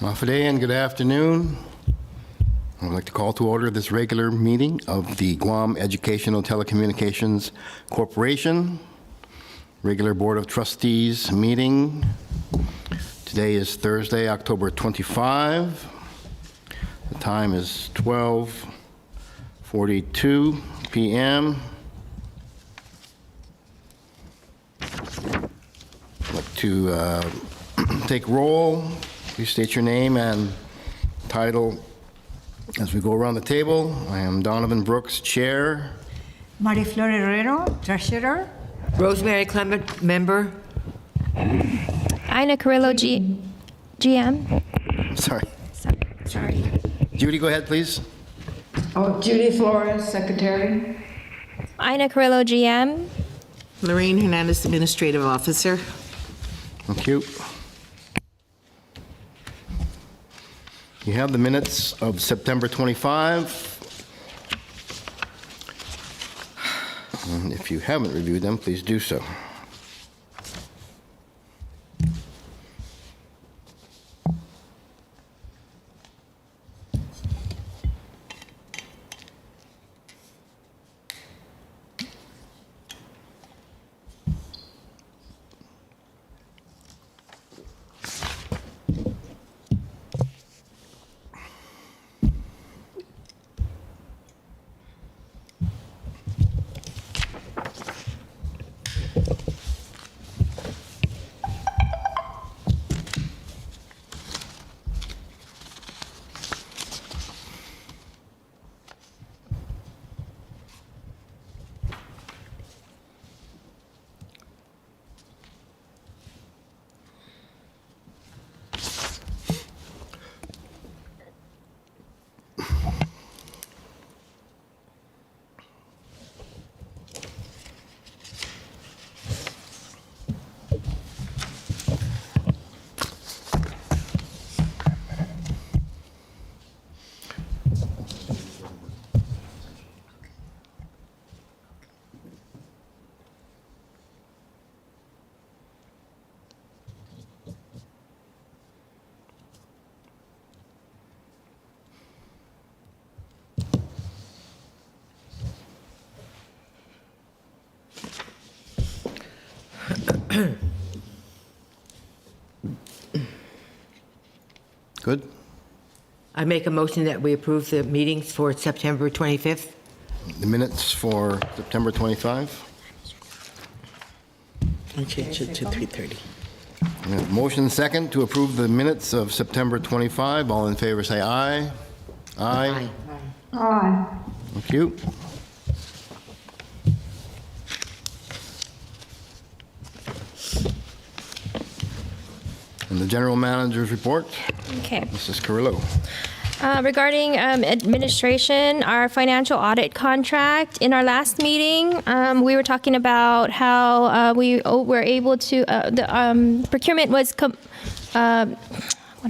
Good and good afternoon. I'd like to call to order this regular meeting of the Guam Educational Telecommunications Corporation, regular Board of Trustees meeting. Today is Thursday, October 25. The time is 12:42 p.m. I'd like to take roll. Please state your name and title as we go around the table. I am Donovan Brooks, Chair. Mariflor Herrero, Treasurer. Rosemary Clement, Member. Ina Carrillo, GM. Sorry. Sorry. Judy, go ahead, please. Oh, Judy Flores, Secretary. Ina Carrillo, GM. Lorraine Hernandez, Administrative Officer. Thank you. You have the minutes of September 25. And if you haven't reviewed them, please do so. Good. I make a motion that we approve the meetings for September 25th. The minutes for September 25. I'll change it to 3:30. We have motion second to approve the minutes of September 25. All in favor say aye. Aye. Aye. Thank you. And the general manager's report, Okay. Mrs. Carrillo. Regarding administration, our financial audit contract, in our last meeting, we were talking about how we were able to, the procurement was, what am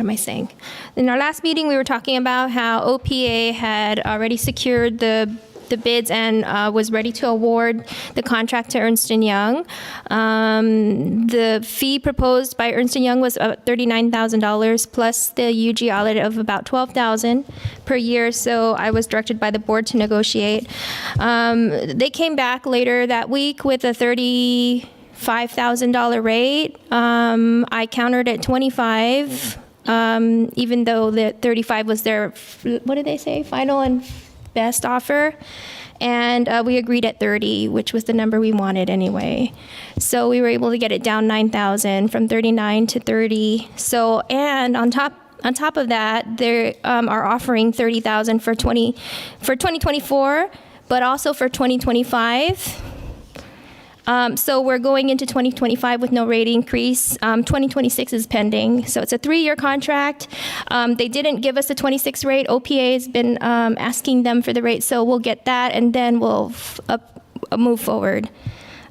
I saying? In our last meeting, we were talking about how OPA had already secured the bids and was ready to award the contract to Ernst & Young. The fee proposed by Ernst & Young was $39,000 plus the UG audit of about $12,000 per year, so I was directed by the board to negotiate. They came back later that week with a $35,000 rate. I countered at $25,000, even though the $35,000 was their, what did they say, final and best offer, and we agreed at 30, which was the number we wanted anyway. So we were able to get it down 9,000 from 39 to 30. So, and on top of that, they are offering 30,000 for 2024, but also for 2025. So we're going into 2025 with no rate increase. 2026 is pending. So it's a 3-year contract. They didn't give us a 26 rate. OPA has been asking them for the rate, so we'll get that, and then we'll move forward.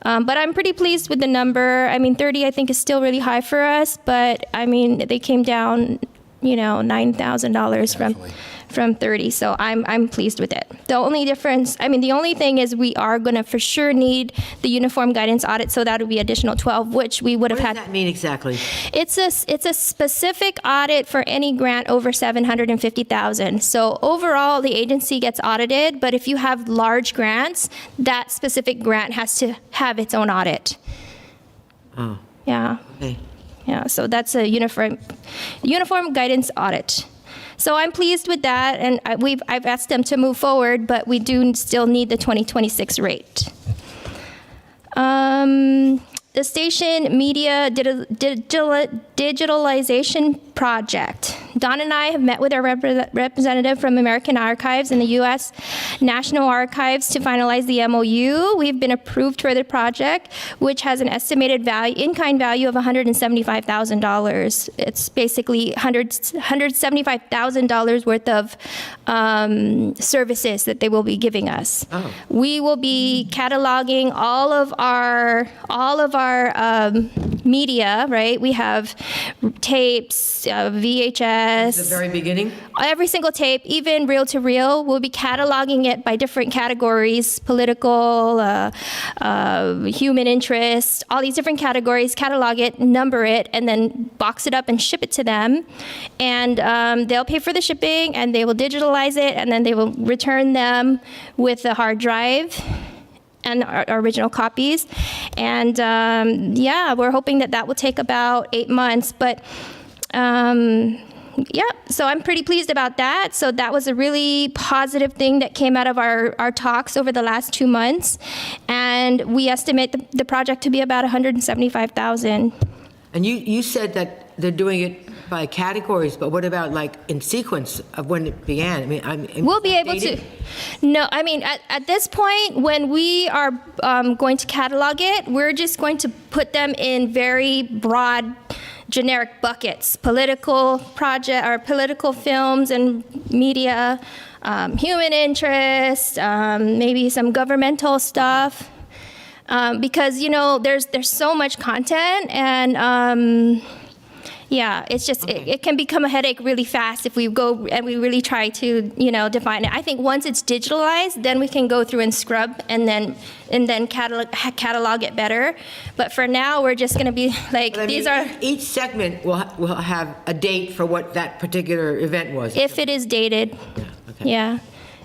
But I'm pretty pleased with the number. I mean, 30 I think is still really high for us, but I mean, they came down $9,000 from 30. So I'm pleased with it. The only difference, the only thing is we are going to for sure need the uniform guidance audit. So that would be additional 12, which we would have What had. does that mean exactly? It's a specific audit for any grant over $750,000. So overall, the agency gets audited, but if you have large grants, that specific grant has to have its own audit. Oh, Yeah, okay. yeah. So that's a uniform guidance audit. So I'm pleased with that, and I've asked them to move forward, but we do still need the 2026 rate. The station media digitalization project. Don and I have met with our representative from American Archives and the U.S. National Archives to finalize the MOU. We've been approved for the project, which has an estimated in-kind value of $175,000. It's basically $175,000 worth of services that they will be giving us. Oh. We will be cataloging all of our media, right? We have tapes, VHS. The very beginning? Every single tape, even reel to reel, we'll be cataloging it by different categories: political, human interest, all these different categories. Catalog it, number it, and then box it up and ship it to them. And they'll pay for the shipping, and they will digitalize it, and then they will return them with a hard drive and our original copies. And yeah, we're hoping that will take about 8 months. But yeah, so I'm pretty pleased about that. So that was a really positive thing that came out of our talks over the last 2 months. And we estimate the project to be about $175,000. And you said that they're doing it by categories, but what about like in sequence of when it began? We'll be able to. No, at this point, when we are going to catalog it, we're just going to put them in very broad, generic buckets: political project or political films and media, human interest, maybe some governmental stuff, because there's so much content, and yeah, it's just it can become a headache really fast if we go and we really try to define it. I think once it's digitalized, then we can go through and scrub and then catalog it better. But for now, we're just going to be like, these are. Each segment will have a date for what that particular event was. If it is dated, Okay. yeah,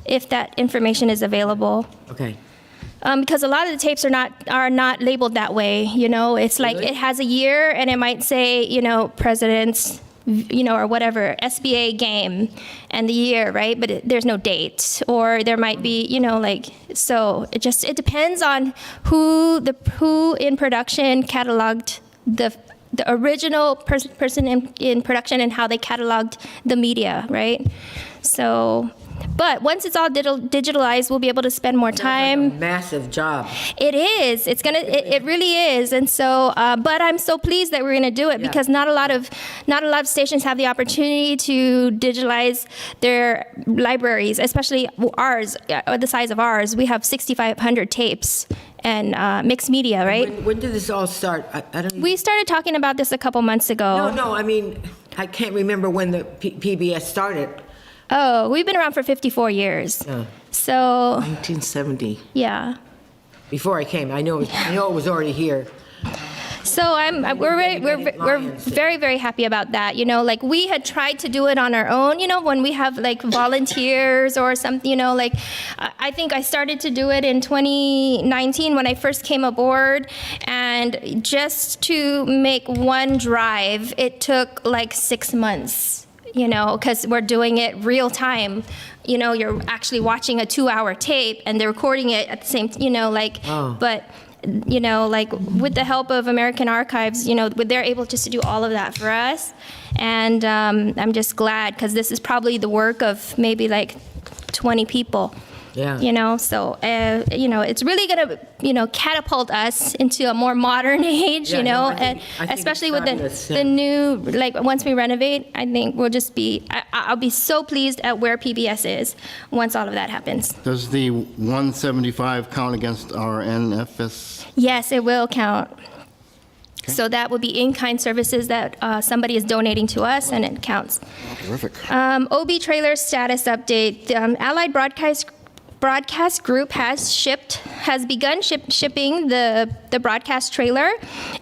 if that information is available. Okay. Because a lot of the tapes are not labeled that way. It's like Really? it has a year and it might say presidents, or whatever, SBA game and the year, right? But there's no date, or there might be, so it depends on who in production cataloged the original person in production and how they cataloged the media, right? So. But once it's all digitalized, we'll be able to spend more time. That's a massive job. It is. It really is. And so, but I'm so pleased that we're gonna do it, Yeah. because not a lot of stations have the opportunity to digitalize their libraries, especially ours, the size of ours. We have 6,500 tapes and mixed media, right? When did this all start? I don't. We started talking about this a couple months ago. No. I can't remember when the PBS started. Oh, we've been around for 54 years. Oh. So, 1970. yeah. Before I came, I know it was already here. So we're very, very happy about that. We had tried to do it on our own, when we have like volunteers or something, I think I started to do it in 2019 when I first came aboard, and just to make one drive, it took like 6 months. Because we're doing it real time. You're actually watching a 2-hour tape and they're recording it at the same, Oh. but, with the help of American Archives, they're able just to do all of that for us. And I'm just glad, because this is probably the work of maybe like 20 people. Yeah. So, it's really going to, catapult us into a more modern age, Yeah, no, I and think especially it's with fabulous, the yeah. new, once we renovate, I think we'll just be, I'll be so pleased at where PBS is once all of that happens. Does the 175 count against our NFS? Yes, it will count. So that would be in-kind services that somebody is donating to us, and it counts. Terrific. OB trailer status update. Allied Broadcast Group has begun shipping the broadcast trailer.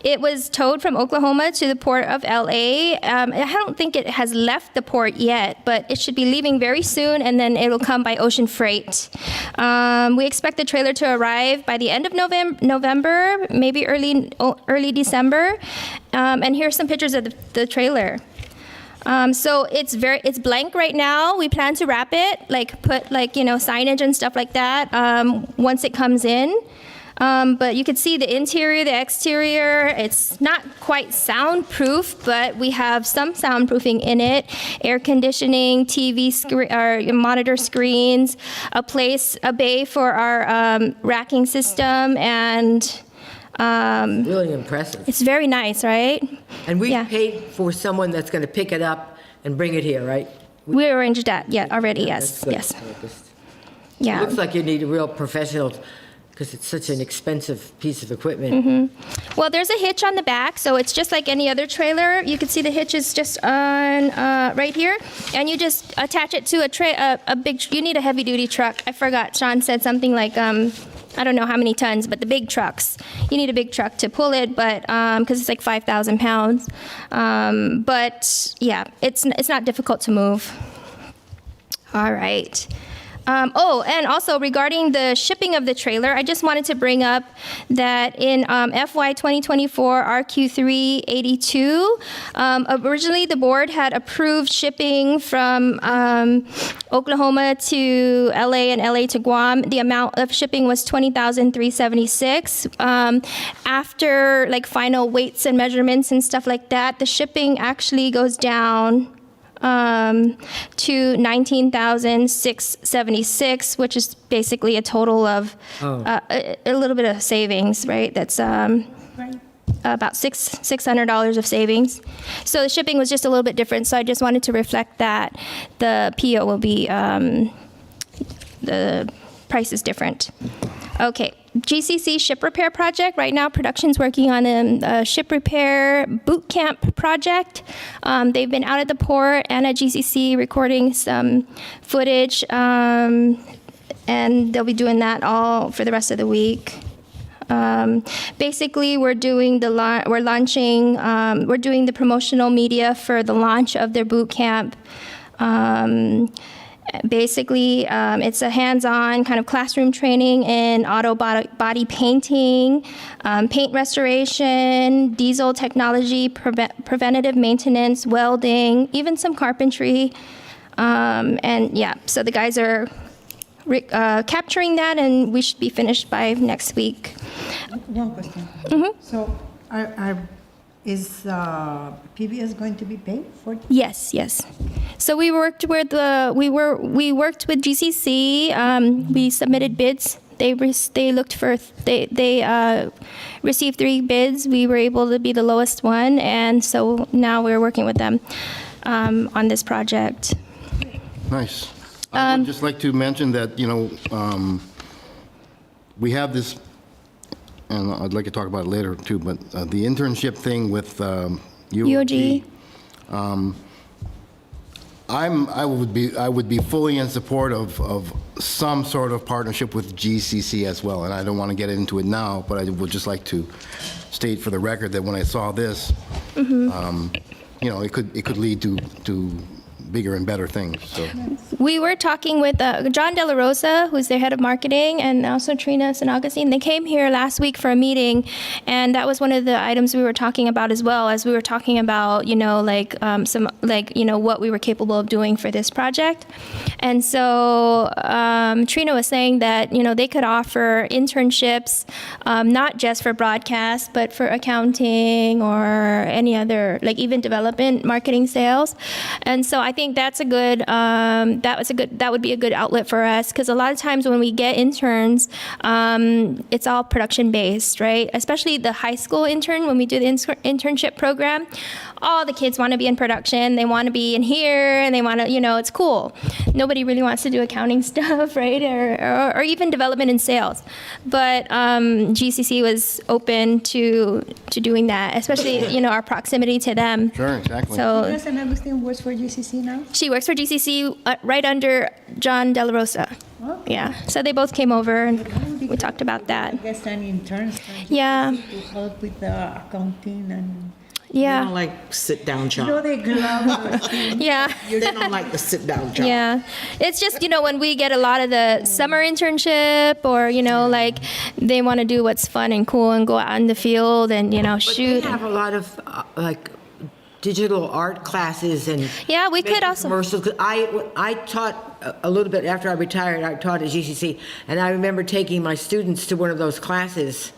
It was towed from Oklahoma to the port of LA. I don't think it has left the port yet, but it should be leaving very soon, and then it'll come by ocean freight. We expect the trailer to arrive by the end of November, maybe early December. And here's some pictures of the trailer. So it's blank right now. We plan to wrap it, put signage and stuff like that once it comes in. But you can see the interior, the exterior. It's not quite soundproof, but we have some soundproofing in it. Air conditioning, TV or monitor screens, a bay for our racking system, and Really impressive. it's very nice, right? And we Yeah. paid for someone that's going to pick it up and bring it here, right? We arranged that, already, That's yes, good. yes. It Yeah. looks like you need a real professional, because it's such an expensive piece of equipment. Well, there's a hitch on the back, so it's just like any other trailer. You can see the hitch is just on right here, and you just attach it to a big. You need a heavy-duty truck. I forgot. Sean said something like I don't know how many tons, but the big trucks. You need a big truck to pull it, but because it's like 5,000 pounds. But yeah, it's not difficult to move. All right. And also regarding the shipping of the trailer, I just wanted to bring up that in FY 2024 RQ3 82, originally the board had approved shipping from Oklahoma to LA and LA to Guam. The amount of shipping was $20,376. After final weights and measurements and stuff like that, the shipping actually goes down to $19,676, which is basically a total of a little bit of savings, right? That's about $600 of savings. So the shipping was just a little bit different. So I just wanted to reflect that the PO will be the price is different. Okay. GCC ship repair project. Right now, production's working on a ship repair boot camp project. They've been out at the port and at GCC recording some footage, and they'll be doing that all for the rest of the week. Basically, we're doing the promotional media for the launch of their boot camp. Basically, it's a hands-on kind of classroom training in auto body painting, paint restoration, diesel technology, preventative maintenance, welding, even some carpentry. And yeah, so the guys are capturing that, and we should be finished by next week. One question. So is PBS going to be paid for this? Yes. So we worked with GCC. We submitted bids. They received 3 bids. We were able to be the lowest one, and so now we're working with them on this project. Nice. I would just like to mention that, we have this, and I'd like to talk about it later too, but the internship thing with UOG. I would be fully in support of some sort of partnership with GCC as well, and I don't want to get into it now, but I would just like to state for the record that when I saw this, it could lead to bigger and better things. So We were talking with John De La Rosa, who's their head of marketing, and also Trina St. Augustine. They came here last week for a meeting, and that was one of the items we were talking about as well, as we were talking about, what we were capable of doing for this project. And so Trina was saying that, they could offer internships, not just for broadcast, but for accounting or any other, event development, marketing, sales. And so I think that's a good, that would be a good outlet for us, because a lot of times when we get interns, it's all production based, right? Especially the high school intern, when we do the internship program, all the kids want to be in production. They want to be in here, and they want to, it's cool. Nobody really wants to do accounting stuff, right? Or even development and sales. But GCC was open to doing that, especially, our proximity to them. Sure, exactly. So Yes, and Agustin works for GCC now? she works for GCC right under John De La Rosa. Okay. Yeah, so they both came over and we talked about I that. guess any interns Yeah, to help with the accounting and, They don't yeah, like sit-down job. they glamorous thing. yeah. They don't like the sit-down job. Yeah, it's just, when we get a lot of the summer internship or, like they want to do what's fun and cool and go out in the field and, But they shoot. have a lot of, like, digital art classes and. Yeah, we could making also- Commercials. 'Cause I taught a little bit after I retired, I taught at GCC, and I remember taking my students to one of those classes,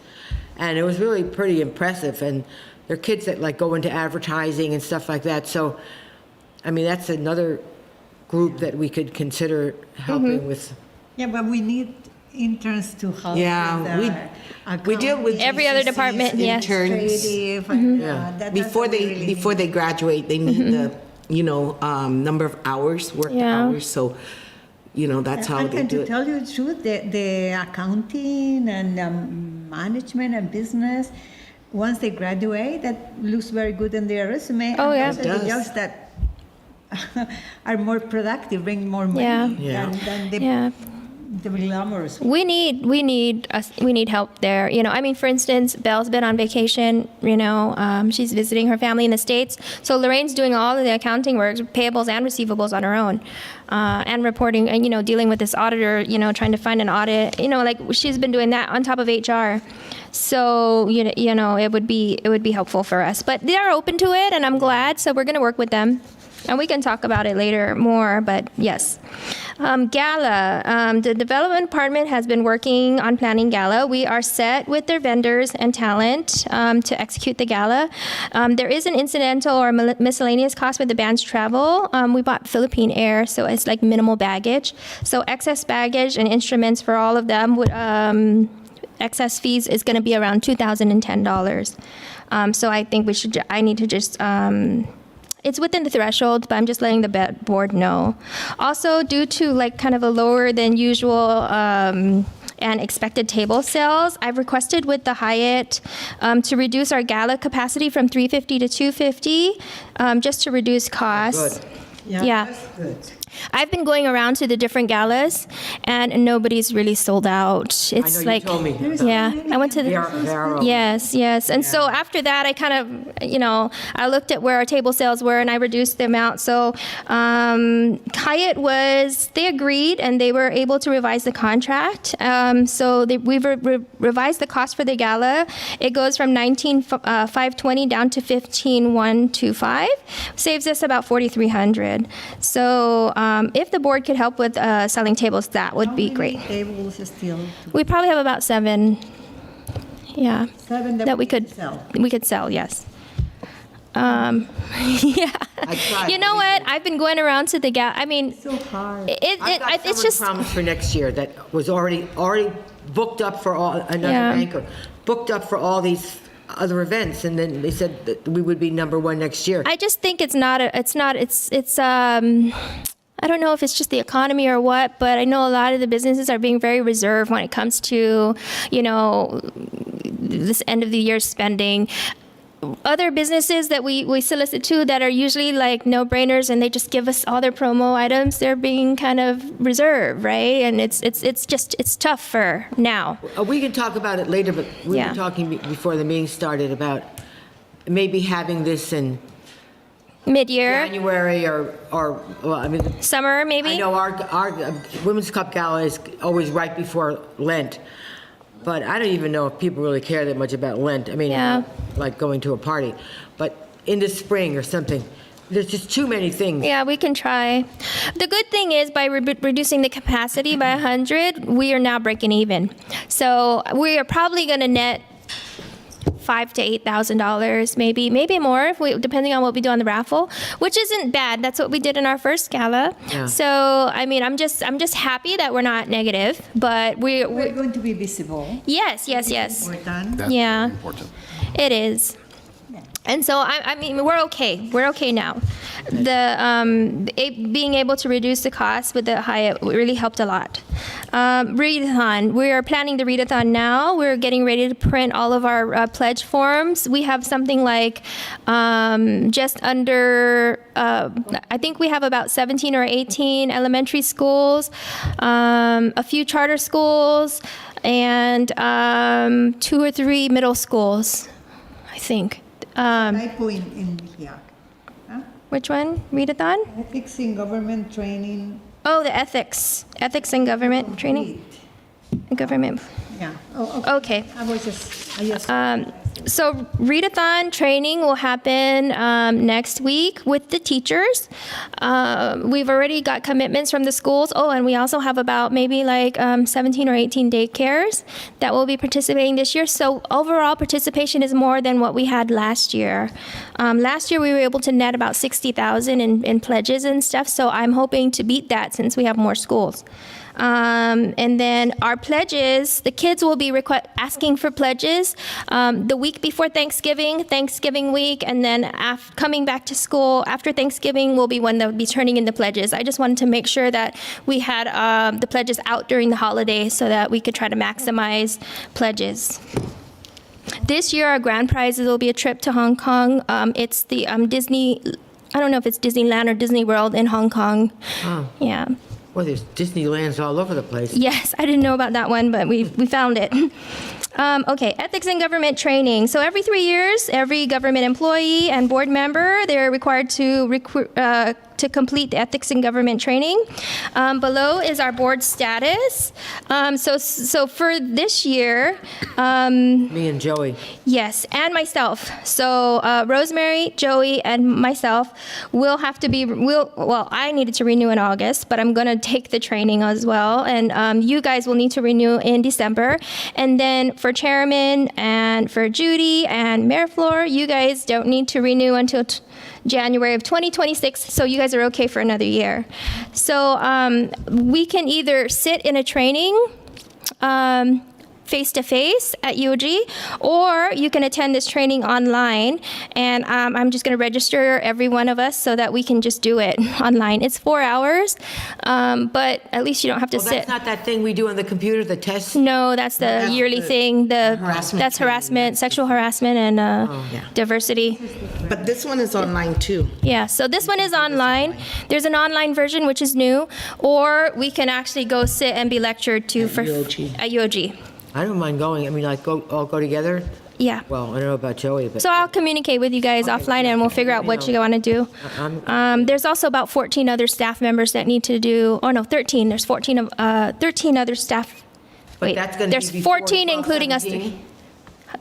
and it was really pretty impressive, and they're kids that like go into advertising and stuff like that, so, I mean, that's another group that we could consider helping with. Yeah, but we need interns to help Yeah, with we deal with Every other GCC's department, yes. interns. administrative and Yeah. that Before doesn't they really before they graduate, they need the number of hours, worked Yeah. hours. So, that's how they and do to it. tell you the truth, the accounting and management and business, once they graduate, that looks very good in their resume. Oh, and yeah. those It are the does. jobs that are more productive, bring more money Yeah. Yeah. than Yeah. the glamorous. We need help there. For instance, Belle's been on vacation. She's visiting her family in the States. So Lorraine's doing all of the accounting work, payables and receivables on her own, and reporting and dealing with this auditor. Trying to find an audit. Like she's been doing that on top of HR. So it would be helpful for us. But they are open to it, and I'm glad. So we're going to work with them. And we can talk about it later more, but yes. Gala, the development department has been working on planning Gala. We are set with their vendors and talent to execute the Gala. There is an incidental or miscellaneous cost with the band's travel. We bought Philippine Air, so it's like minimal baggage. So excess baggage and instruments for all of them would, excess fees is going to be around $2,010. So I think I need to just, it's within the threshold, but I'm just letting the board know. Also, due to like kind of a lower than usual and expected table sales, I've requested with the Hyatt to reduce our gala capacity from 350 to 250, just to reduce costs. Good. Yeah. That's good. I've been going around to the different galas, and nobody's really sold out. It's I know like, you told me. yeah, I went to the. They're Yes. And so after that, I kind of, I looked at where our table sales were and I reduced the amount. So Hyatt they agreed and they were able to revise the contract. So we've revised the cost for the gala. It goes from $19,520 down to $15,125. Saves us about $4,300. So if the board could help with selling tables, that would be great. Tables still. We probably have about 7. Yeah. 7 That we could sell. yes. Yeah. I tried. You know what? I've been going around to the gala. I mean, So hard. I've got it's someone just promised for next year that was already booked up for another Yeah. banker, booked up for all these other events, and then they said that we would be number one next year. I just think it's I don't know if it's just the economy or what, but I know a lot of the businesses are being very reserved when it comes to, this end of the year spending. Other businesses that we solicit to that are usually like no-brainers and they just give us all their promo items, they're being kind of reserved, right? And it's tough for now. We can talk about it later, but we Yeah. were talking before the meeting started about maybe having this in Mid-year, January or well, I mean, summer maybe? I know our Women's Cup Gala is always right before Lent, but I don't even know if people really care that much about Lent. I mean, Yeah. like going to a party, but in the spring or something. There's just too many things. Yeah, we can try. The good thing is by reducing the capacity by 100, we are now breaking even. So we are probably going to net $5,000 to $8,000, maybe more, depending on what we do on the raffle, which isn't bad. That's what we did in our first gala. Yeah. So I mean, I'm just happy that we're not negative, but We're we're going to be visible. yes. Important. That's Yeah. very important. It is. And so, I mean, we're okay. We're okay now. Being able to reduce the cost with the Hyatt really helped a lot. Readathon. We are planning the readathon now. We're getting ready to print all of our pledge forms. We have something like just under, I think we have about 17 or 18 elementary schools, a few charter schools, and 2 or 3 middle schools, I think. Typo in here. Huh? Which one? Readathon? Ethics in government training. Oh, the ethics in government training. Government. Yeah. Oh, Okay. I just. So readathon training will happen next week with the teachers. We've already got commitments from the schools. Oh, and we also have about maybe like 17 or 18 daycares that will be participating this year. So overall participation is more than what we had last year. Last year we were able to net about 60,000 in pledges and stuff. So I'm hoping to beat that since we have more schools. And then our pledges, the kids will be asking for pledges the week before Thanksgiving week, and then coming back to school after Thanksgiving will be when they'll be turning in the pledges. I just wanted to make sure that we had the pledges out during the holidays so that we could try to maximize pledges. This year, our grand prizes will be a trip to Hong Kong. It's the Disney, I don't know if it's Disneyland or Disney World in Hong Kong. Oh. Yeah. Well, there's Disneylands all over the place. Yes, I didn't know about that one, but we found it. Okay, ethics in government training. So every 3 years, every government employee and board member, they're required to complete the ethics in government training. Below is our board status. So for this year, Me and Joey. yes, and myself. So Rosemary, Joey, and myself will have to be, I needed to renew in August, but I'm going to take the training as well. And you guys will need to renew in December. And then for chairman and for Judy and Mayor Floor, you guys don't need to renew until January of 2026, so you guys are okay for another year. So we can either sit in a training face-to-face at UOG, or you can attend this training online, and I'm just going to register every one of us so that we can just do it online. It's 4 hours, but at least you don't have to Well, sit. that's not that thing we do on the computer, the test? No, that's the yearly thing. harassment That's training. harassment, sexual harassment, and Yeah. diversity. But this one is online too. Yeah, so this one is online. There's an online version, which is new, or we can actually go sit and be lectured to at UOG. I don't mind going. I mean, like, all go together? Yeah. Well, I don't know about Joey, but So I'll communicate with you guys offline, and we'll figure out what you want to do. There's also about 14 other staff members that need to do. Oh no, 13. There's 13 other staff. But that's gonna be there's before 14 including us. 12/17?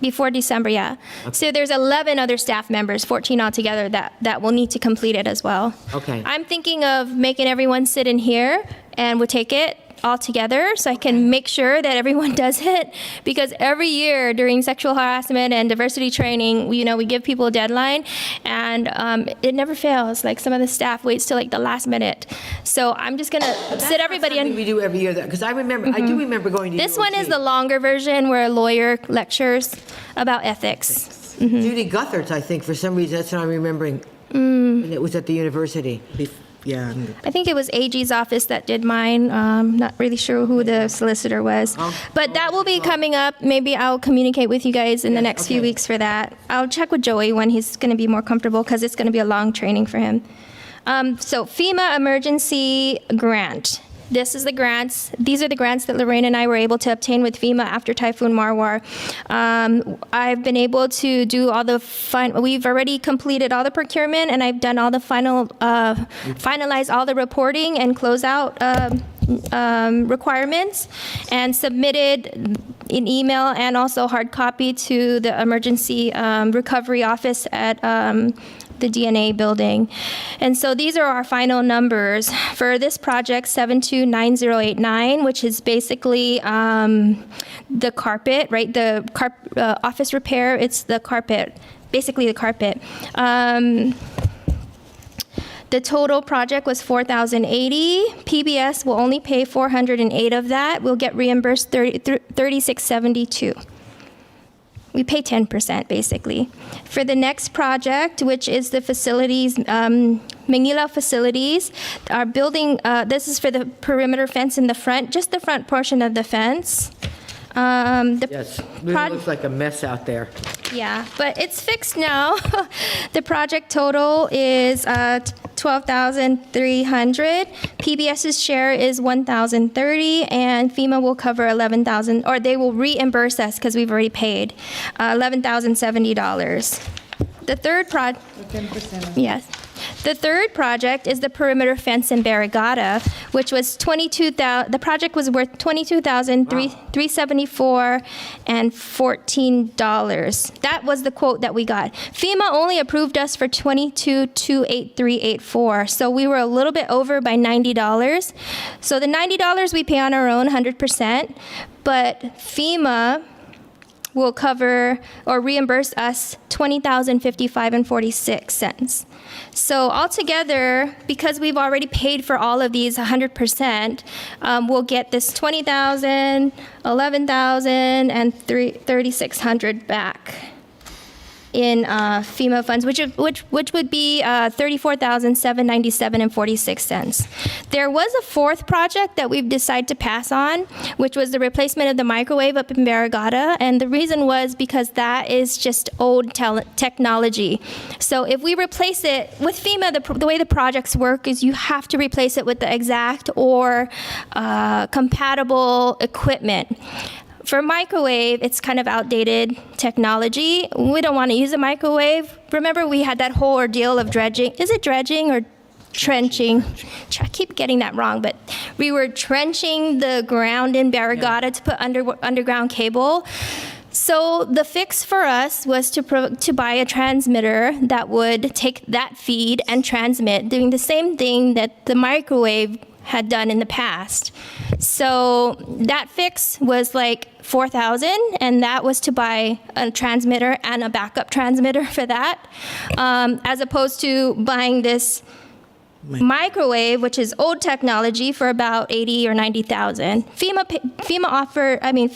Before December, yeah. So there's 11 other staff members, 14 altogether, that will need to complete it as well. Okay. I'm thinking of making everyone sit in here, and we'll take it all together so I can make sure that everyone does it, because every year during sexual harassment and diversity training, we give people a deadline, and it never fails. Like, some of the staff waits till like the last minute. So I'm just gonna sit everybody Something in. we do every year, because I do remember going to This one is UOG. the longer version where a lawyer lectures about ethics. Judy Guthert's, I think, for some reason, that's what I'm remembering. And it was at the university. Yeah. I think it was AG's office that did mine. Not really sure who the solicitor was. But that will be coming up. Maybe I'll communicate with you guys in the next few okay. weeks for that. I'll check with Joey when he's going to be more comfortable, because it's going to be a long training for him. So FEMA emergency grant. This is the grants. These are the grants that Lorraine and I were able to obtain with FEMA after Typhoon Marwar. I've been able to do all the we've already completed all the procurement, and I've done all the finalized all the reporting and closeout requirements, and submitted an email and also hard copy to the emergency recovery office at the DNA building. And so these are our final numbers for this project, 729089, which is basically the carpet, right? The office repair, it's the carpet, basically the carpet. The total project was $4,080. PBS will only pay $408 of that. We'll get reimbursed $3672. We pay 10% basically. For the next project, which is the facilities, Manila facilities, our building, this is for the perimeter fence in the front, just the front portion of the fence. Yes, it really proj- looks like a mess out there. Yeah, but it's fixed now. The project total is $12,300. PBS's share is $1,030, and FEMA will cover $11,000, or they will reimburse us because we've already paid $11,070. The third project. 10%. Yes. The third project is the perimeter fence in Barrigada, which was the project was worth $22,374 and $14. That was the quote that we got. FEMA only approved us for $22,283.84, so we were a little bit over by $90. So the $90 we pay on our own, 100%, but FEMA will cover or reimburse us $20,055 and 46 cents. So altogether, because we've already paid for all of these 100%, we'll get this $20,000, $11,000, and $3,600 back in FEMA funds, which would be $34,797 and 46 cents. There was a fourth project that we've decided to pass on, which was the replacement of the microwave up in Barrigada, and the reason was because that is just old technology. So if we replace it with FEMA, the way the projects work is you have to replace it with the exact or compatible equipment. For microwave, it's kind of outdated technology. We don't want to use a microwave. Remember, we had that whole ordeal of dredging. Is it dredging or trenching? I keep getting that wrong, but we were trenching the ground in Barrigada to put underground cable. So the fix for us was to buy a transmitter that would take that feed and transmit, doing the same thing that the microwave had done in the past. So that fix was like $4,000, and that was to buy a transmitter and a backup transmitter for that, as opposed to buying this microwave, which is old technology, for about $80,000 or $90,000.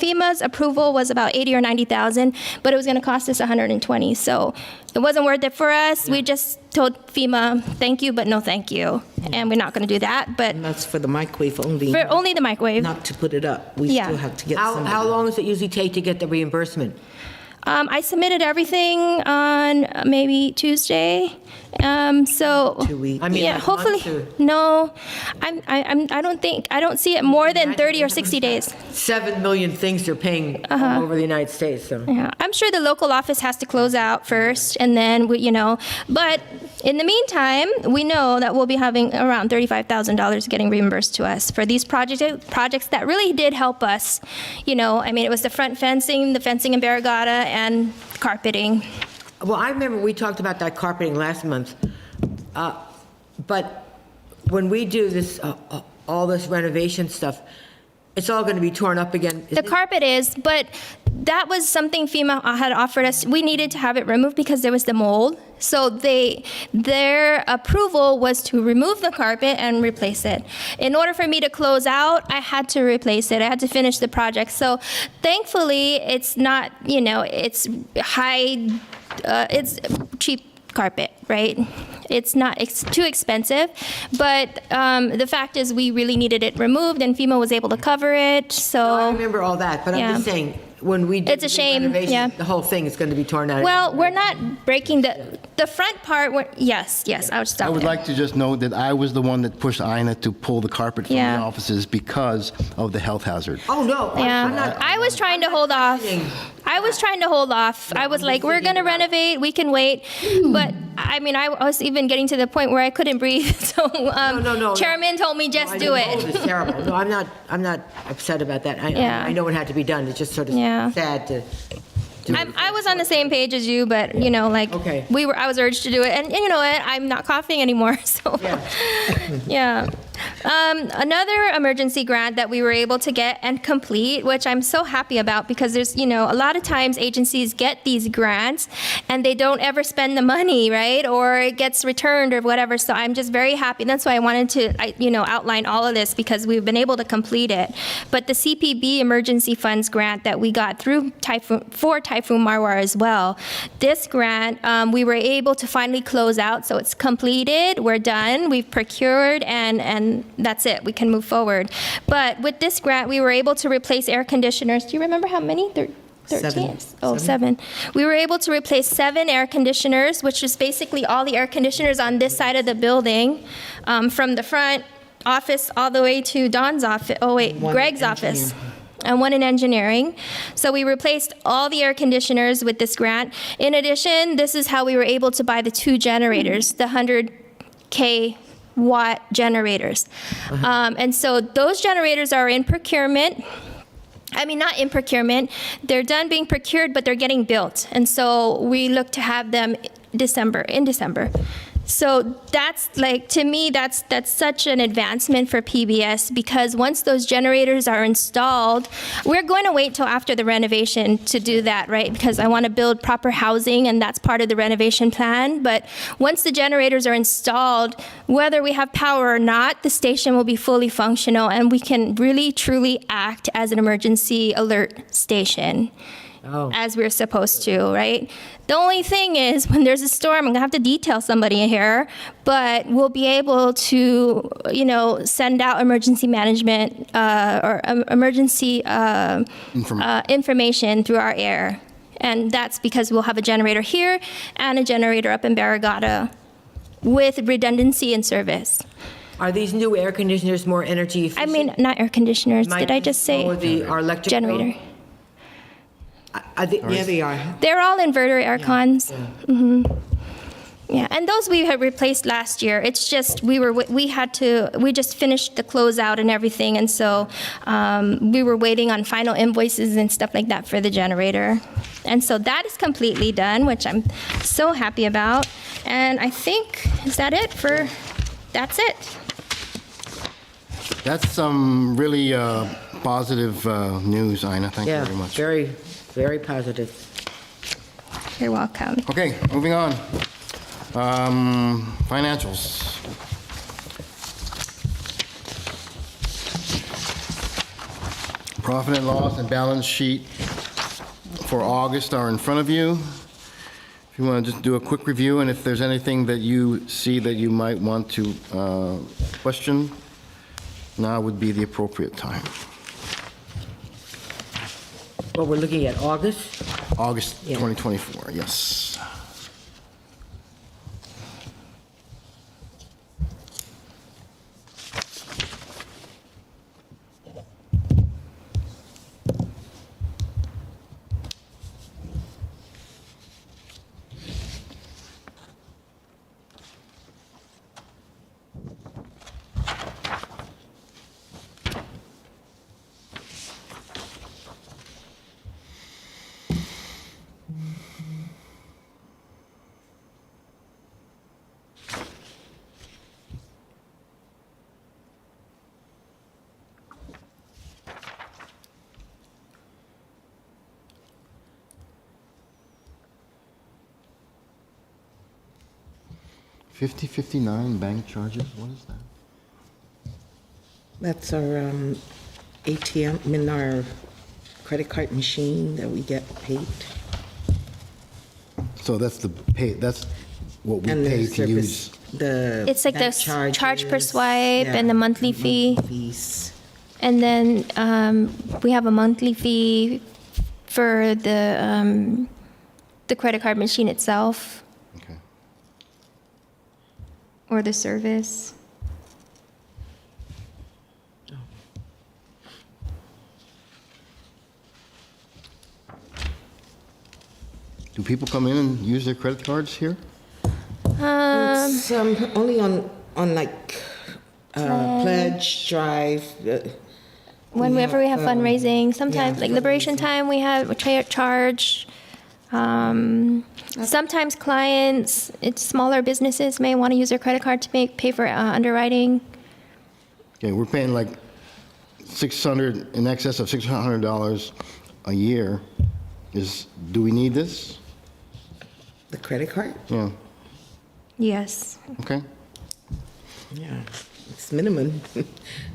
FEMA's approval was about $80,000 or $90,000, but it was going to cost us $120,000. So it wasn't worth it for us. We just told FEMA, thank you, but no thank you, and we're not going to do that. But And that's for the microwave only. for only the microwave. Not to put it up. We Yeah. still have to get How somebody. long does it usually take to get the reimbursement? I submitted everything on maybe Tuesday. So 2 weeks. I mean, yeah, like hopefully months or- no. I don't see it more than 30 or 60 days. 7 million things they're paying all over the United States, so. Yeah, I'm sure the local office has to close out first, and then But in the meantime, we know that we'll be having around $35,000 getting reimbursed to us for these projects that really did help us. It was the front fencing, the fencing in Barrigada, and carpeting. Well, I remember we talked about that carpeting last month, but when we do this, all this renovation stuff, it's all going to be torn up again. The carpet is, but that was something FEMA had offered us. We needed to have it removed because there was the mold. So their approval was to remove the carpet and replace it. In order for me to close out, I had to replace it. I had to finish the project. So thankfully, it's not, it's it's cheap carpet, right? It's too expensive, but the fact is we really needed it removed, and FEMA was able to cover it. So I remember all that, but I'm Yeah. just saying, when we do It's a the shame, renovation, yeah. the whole thing is going to be torn out. well, we're not breaking the front part. Yes, I would stop I would there. like to just note that I was the one that pushed Ina to pull the carpet from Yeah. the offices because of the health hazard. Oh, no. I'm Yeah, not. I was trying to hold off. I was trying to hold off. I was I'm like, just we're thinking going to about- renovate. We can wait. But I was even getting to the point where I couldn't breathe. So No. Chairman told me just I do know it. It's terrible. No, I'm not upset about that. Yeah. I know it had to be done. It's just sort of Yeah. sad to. I was on the same page as you, but Okay. I was urged to do it, and you know what? I'm not coughing anymore, so Yeah. yeah. Another emergency grant that we were able to get and complete, which I'm so happy about because there's, a lot of times agencies get these grants and they don't ever spend the money, right? Or it gets returned or whatever. So I'm just very happy. That's why I wanted to, outline all of this because we've been able to complete it. But the CPB emergency funds grant that we got through for Typhoon Marwar as well, this grant we were able to finally close out. So it's completed. We're done. We've procured and that's it. We can move forward. But with this grant, we were able to replace air conditioners. Do you remember how many? 13? Oh, 7. We were able to replace 7 air conditioners, which is basically all the air conditioners on this side of the building, from the front office all the way to Don's office. Oh, wait, Greg's office. And 1 in engineering. So we replaced all the air conditioners with this grant. In addition, this is how we were able to buy the 2 generators, the 100K watt generators. And so those generators are in procurement. I mean, not in procurement. They're done being procured, but they're getting built. And so we look to have them in December. So that's to me, that's such an advancement for PBS because once those generators are installed, we're going to wait till after the renovation to do that, right? Because I want to build proper housing and that's part of the renovation plan. But once the generators are installed, whether we have power or not, the station will be fully functional and we can really, truly act as an emergency alert station. As we're supposed to, right? The only thing is when there's a storm, I'm gonna have to detail somebody here, but we'll be able to, send out emergency management or emergency information through our air. And that's because we'll have a generator here and a generator up in Barrigada with redundancy in service. Are these new air conditioners more energy efficient? I mean, not air conditioners, did I just say? Our electric generator. bill? Yeah, they are. They're all inverter air cons. Yeah. Yeah, and those we had replaced last year. It's just we just finished the closeout and everything, and so we were waiting on final invoices and stuff like that for the generator. And so that is completely done, which I'm so happy about. And I think, is that it for, that's it. That's some really positive news, Ina. Thank you very much. Very, very positive. You're welcome. Okay, moving on. Financials. Profit and loss and balance sheet for August are in front of you. If you want to just do a quick review, and if there's anything that you see that you might want to question, now would be the appropriate time. Well, we're looking at August. August Yeah. 2024, yes. $50.59 bank charges, what is that? That's our ATM, our credit card machine that we get paid. So that's that's what we And the pay to service, use. It's like bank the charge per charges, swipe and the monthly fee. Fees. And then we have a monthly fee for the credit card machine itself Okay. or the service. Do people come in and use their credit cards here? It's only on like pledge drive. Whenever we have have, fundraising, sometimes yeah, like Liberation Time, we have a charge. Sometimes clients, it's smaller businesses may want to use their credit card to pay for underwriting. Okay, we're paying like in excess of $600 a year. Do we need this? The credit card? Yeah, Yes. okay. Yeah, it's minimum.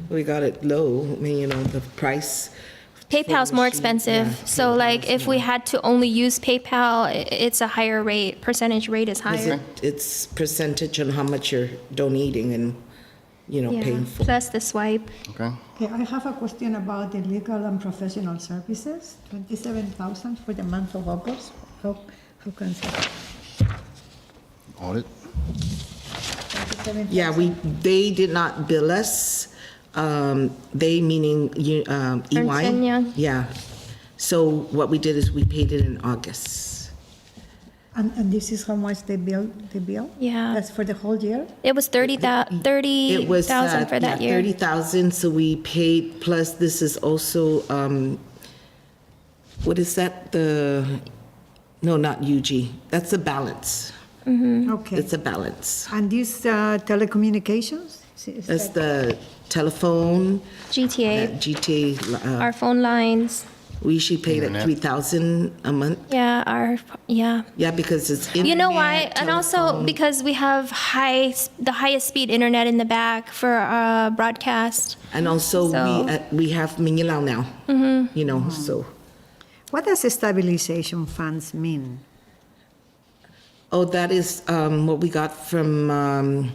We got it low. I mean, the price. PayPal's more machine, expensive. yeah, So like if we had to only use PayPal, it's a higher rate, percentage rate is higher. It's percentage on how much you're donating and, Yeah. paying for. Plus the swipe. Okay. Okay, I have a question about the legal and professional services, 27,000 for the month of August. How can that? Audit? 27,000. Yeah, they did not bill us. They meaning Ernst and EY. Young. Yeah. So what we did is we paid it in August. And this is how much they bill? Yeah. That's for the whole year? It was 30,000 It was 30,000 for that year. 30,000. So we paid plus this is also what is that? No, not UG. That's the balance. Okay. It's a balance. And these telecommunications? Is That's that- the telephone, GTA, GTA. our phone lines. We usually pay like Internet. 3,000 a month. Yeah, yeah. Because it's internet. You know why? And also telephone. because we have the highest speed internet in the back for broadcast. And also So- we have Mingilaw now. So. What does stabilization funds mean? Oh, that is what we got from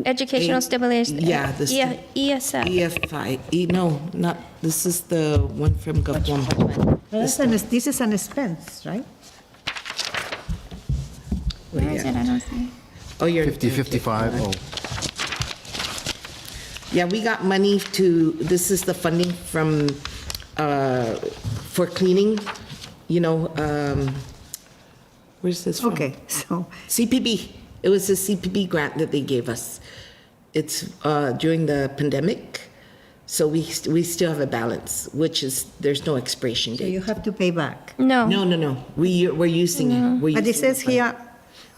Educational stabilization. yeah, the stu- ESF. EFI. No, not, this is the one from Guam. This is an expense, right? Where is it? I don't see. Oh, you're. 55. Oh, Yeah, we got money this is the funding from, for cleaning, where's this from? Okay, so, CPB. It was a CPB grant that they gave us. It's during the pandemic, so we still have a balance, which is, there's no expiration so you date. have to pay back. No. No. We're using it. We're But it using says the fund. here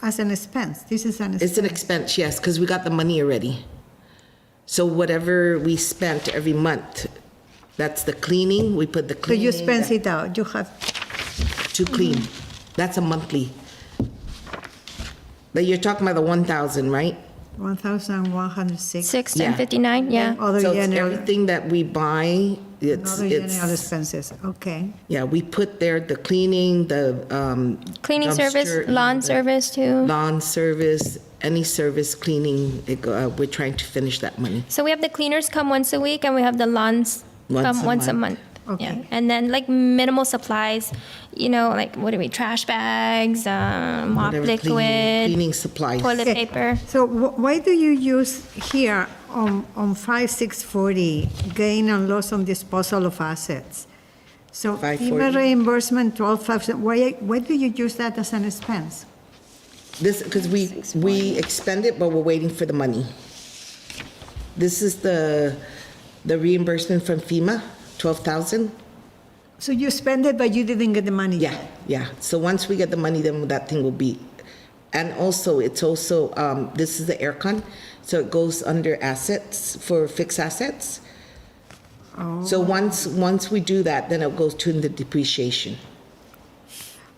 as an expense. This is an expense. It's an expense, yes, because we got the money already. So whatever we spent every month, that's the cleaning, we put the So cleaning. you expense it out. You have, To clean. That's a monthly. But you're talking about the 1,000, right? 1,106. 6,1059, yeah. Other So it's general, everything that we buy, other general it's, expenses, okay. yeah, we put there the cleaning, the Cleaning service, dumpster, lawn service too. lawn service, any service cleaning, we're trying to finish that money. So we have the cleaners come once a week and we have the lawns come once a month. Okay. Yeah. And then like minimal supplies, like what do we, trash bags, mop Whatever liquid, Cleaning supplies. toilet Okay. paper. So why do you use here on 5640, gain and loss on disposal of assets? So 540. FEMA reimbursement, 12,000, why do you use that as an expense? This, because we expend it, but we're waiting for the money. This is the reimbursement from FEMA, 12,000. So you spend it, but you didn't get the money Yeah, yet? yeah. So once we get the money, then that thing will be, and also, it's also, this is the aircon, so it goes under assets, for fixed assets. So once we do that, then it goes to the depreciation.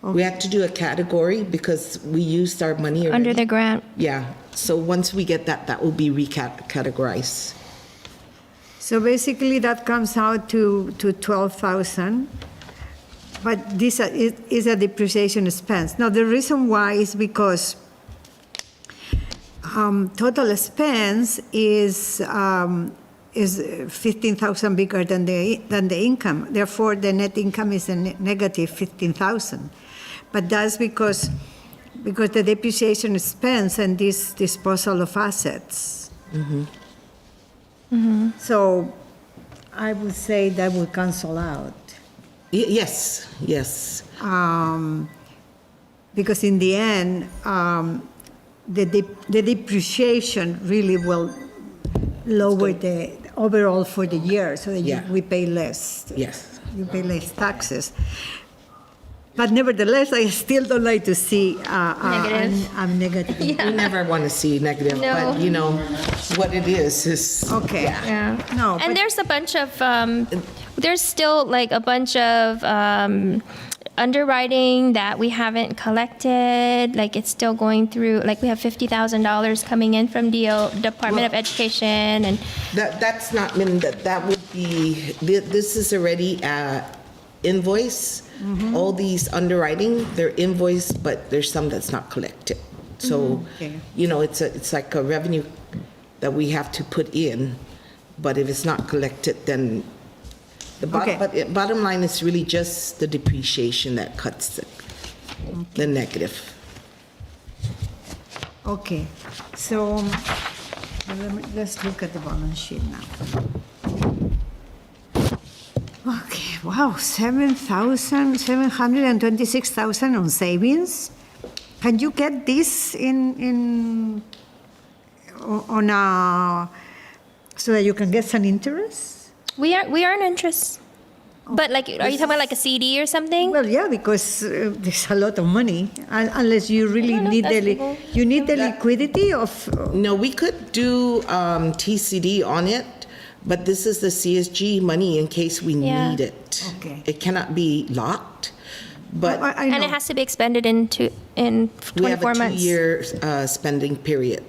We have to do a category because we used our money already. Under the grant. Yeah, so once we get that, that will be recategorized. So basically, that comes out to 12,000, but this is a depreciation expense. Now, the reason why is because total expense is 15,000 bigger than the income. Therefore, the net income is a negative 15,000. But that's because the depreciation expense and this disposal of assets. So I would say that would cancel out. Yes. Because in the end, the depreciation really will lower the overall for the year, so that Yeah. we pay less. Yes. You pay less taxes. But nevertheless, I still don't like to see Negative. a negative. We never want to see negative, No. but you know, what it is. Okay. Yeah. No, And but- there's a bunch of, there's still like a bunch of underwriting that we haven't collected. Like it's still going through, like we have $50,000 coming in from Department of Education and That's not, that would be, this is already invoice. All these underwriting, they're invoiced, but there's some that's not collected. So, Okay. you know, it's like a revenue that we have to put in, but if it's not collected, then Okay. bottom line is really just the depreciation that cuts the negative. Okay, so let's look at the balance sheet now. Okay, wow, 726,000 on savings. Can you get this on a, so that you can get some interest? we earn interest. But like, are you talking about like a CD or something? Well, yeah, because there's a lot of money, unless you really don't know if need that's the, legal. you need the liquidity of, No, we could do TCD on it, but this is the CSG money in case we Yeah. need it. Okay. It cannot be locked, but I And know. it has to be expended in we have 24 a months. 2-year spending period.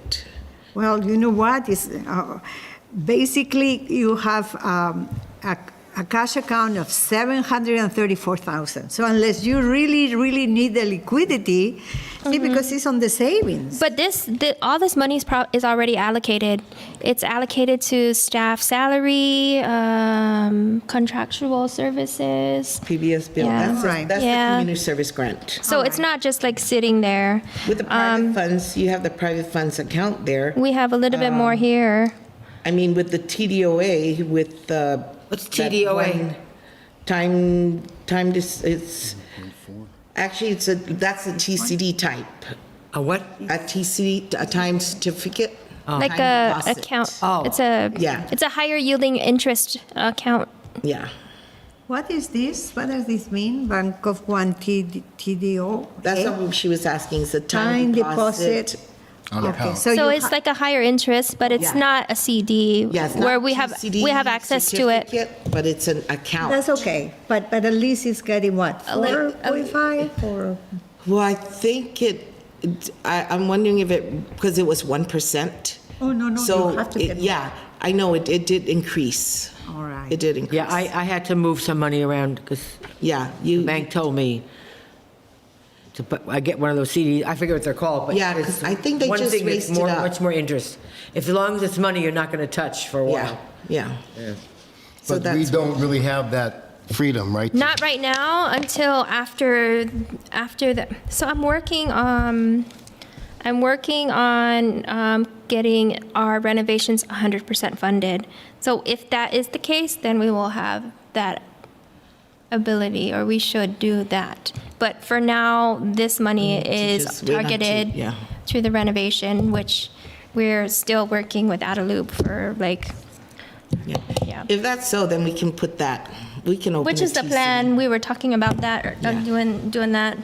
Well, you know what, is, basically, you have a cash account of 734,000. So unless you really, really need the liquidity, see, because it's on the savings. But all this money is already allocated. It's allocated to staff salary, contractual services. PBS bill, Yeah. that's, Right. that's Yeah. the community service grant. So it's not just like sitting there. With the private funds, you have the private funds account there. We have a little bit more here. I mean, with the TDOA, with the. What's that TDOA? one it's, actually, that's a TCD type. A what? A TCD, a time certificate. Like Time a deposit. account. Oh. Yeah. It's a higher yielding interest account. Yeah. What is this? What does this mean? Bank of Guam TDO? That's what she was asking, is the Time deposit. On Okay, account. So you it's like a higher interest, but it's Yeah. not a CD Yeah, it's not where a we have TCD access to it. certificate, But it's an account. That's okay, but at least it's getting what, little- 4.5 or? Well, I think I'm wondering if because it was 1%. Oh, no, So, you have to get. yeah, I know it did increase. All right. It did increase. Yeah, I had to move some money around because Yeah, the bank told me to put, I get one of those CDs, I forget what they're called, but. Yeah, 'cause I think they one just thing that's raised it up. Much more interest. If, as long as it's money you're not going to touch for a Yeah, while. yeah. So But we that's, don't really have that freedom, right? Not right now until after the. So I'm working on getting our renovations 100% funded. So if that is the case, then we will have that ability, or we should do that. But for now, this money is just wait until- targeted yeah. to the renovation, which we're still working with Adeloop for like, yeah. yeah. If that's so, then we can put that, we can open Which a is the TCD. plan. We were talking about that, or Yeah. doing that.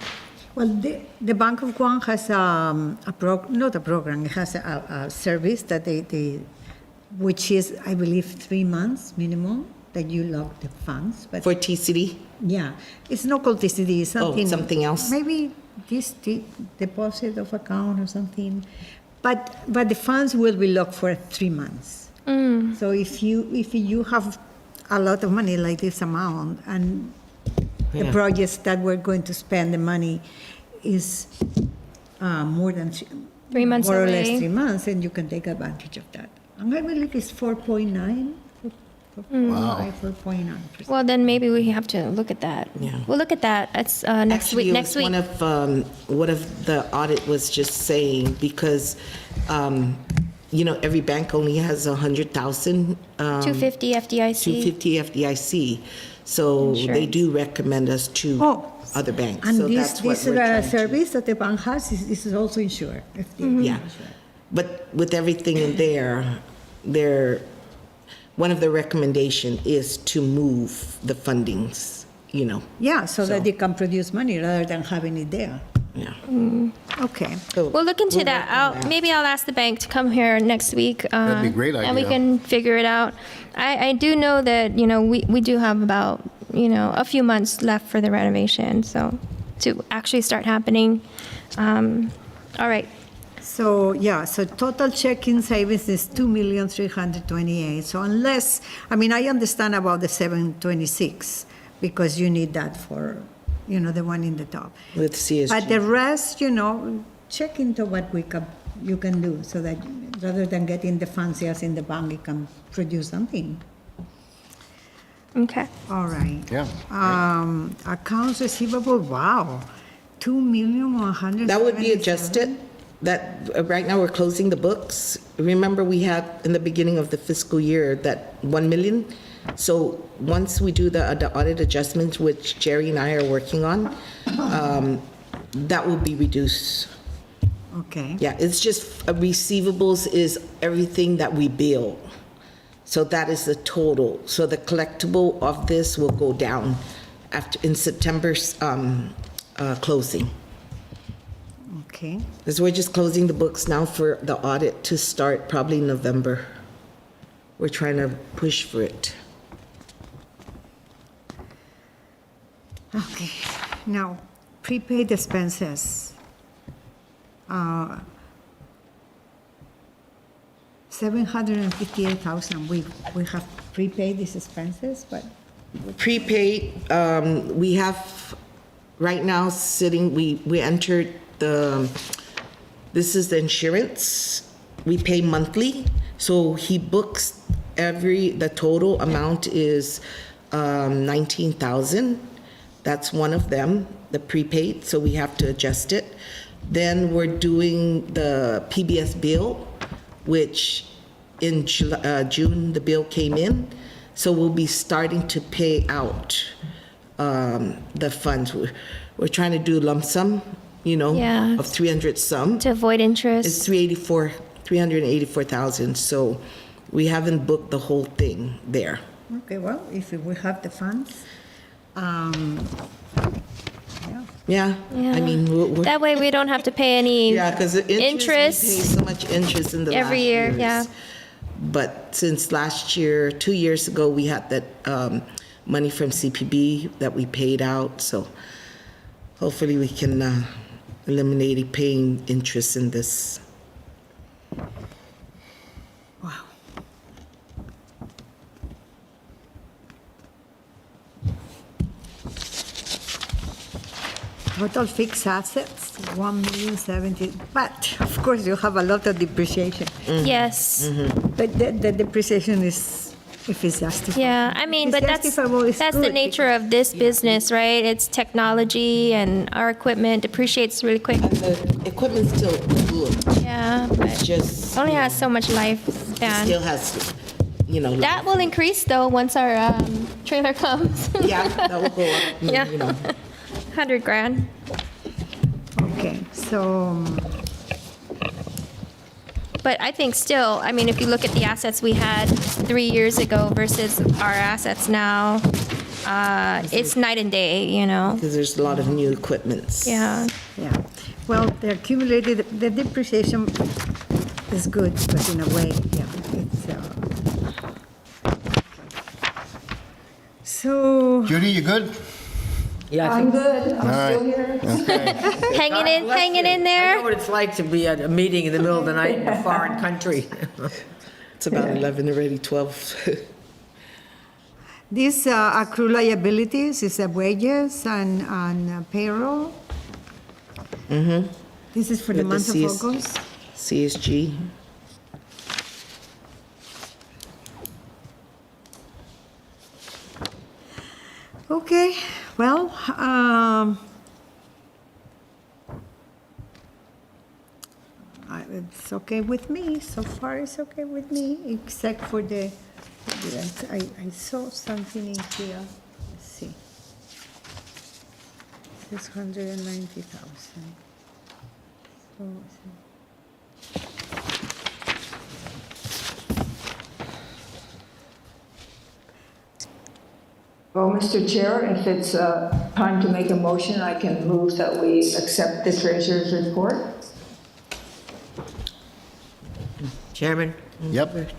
Well, the Bank of Guam has not a program, it has a service that they, which is, I believe, 3 months minimum that you lock the funds. But For TCD? yeah, it's not called TCD, it's something. something else? Maybe this deposit of account or something. But the funds will be locked for 3 months. So if you have a lot of money like this amount, and the Yeah. projects that we're going to spend the money is more than 3 months more or less away. 3 months, and you can take advantage of that. And I believe it's 4.9. Wow. 4.9%. Well, then maybe we have to look at that. Yeah. We'll look at that. It's next Actually, week. it Next was week. one of the audit was just saying, because, every bank only has 100,000. 250 FDIC. 250 FDIC. So they Insurance. do recommend us to Oh, other banks. And So this, that's what this we're trying to- service that the bank has is also insured. Yeah. But with everything in there, one of the recommendation is to move the fundings Yeah, so that they can produce money rather than having it there. Yeah. Okay. So We'll look into we'll that. work on that. Maybe I'll ask the bank to come here next week. That'd be a great And we idea. can figure it out. I do know that, we do have about, a few months left for the renovation, so to actually start happening. All right. So, yeah, so total checking savings is 2,328,000. So unless, I understand about the 726 because you need that for, the one in the top. With CSG. But the rest, check into what you can do so that rather than getting the funds just in the bank, you can produce something. Okay. All right. Yeah. Accounts receivable, wow, 2,177,000. That would be adjusted. That, right now, we're closing the books. Remember, we had in the beginning of the fiscal year that 1 million. So once we do the audit adjustments, which Jerry and I are working on, that will be reduced. Okay. Yeah, it's just receivables is everything that we bill. So that is the total. So the collectible of this will go down in September's closing. Okay. Because we're just closing the books now for the audit to start probably November. We're trying to push for it. Okay. Now, prepaid expenses. 758,000. We have prepaid these expenses, but Prepaid, we have right now sitting, we entered this is the insurance. We pay monthly. So he books the total amount is 19,000. That's one of them, the prepaid, so we have to adjust it. Then we're doing the PBS bill, which in June, the bill came in. So we'll be starting to pay out the funds. We're trying to do lump sum, Yeah. of 300 some. To avoid interest. It's 384,000. So we haven't booked the whole thing there. okay, well, if we have the funds, Yeah, I mean, we're. That way we don't have to pay any Yeah, because the interest, we pay interest so much interest in the last every year, years. yeah. But since last year, 2 years ago, we had that money from CPB that we paid out, so hopefully we can eliminate paying interest in this. wow. Total fixed assets, 1,070,000. But of course, you have a lot of depreciation. Yes. But the depreciation is, if it's justified. Yeah, I mean, If but it's that's justifiable, it's the good, nature of this business, right? It's technology and our equipment depreciates really quick. And the equipment's still good, Yeah, but it's just, only has so much still lifespan. has, That will increase though once our trailer comes. yeah, that will go up, Yeah. 100 grand. Okay, so, But I think still, I mean, if you look at the assets we had 3 years ago versus our assets now, it's night and day, because there's a lot of new equipments. Yeah. yeah. Well, the accumulated, the depreciation is good, but in a way, yeah, it's, so, Judy, you good? Yeah, I I'm think. good, I'm still here. Hanging in I know there. what it's like to be at a meeting in the middle of the night in a foreign country. It's about 11 already, 12. this accrue liabilities is wages and payroll. Mm-hmm. This is for the With the month of CS August. CSG. Okay, well, it's okay with me. So far, it's okay with me, except for I saw something in here. Let's see. 690,000. So, Well, Mr. Chair, if it's time to make a motion, I can move that we accept the treasurer's report. Chairman? Yep.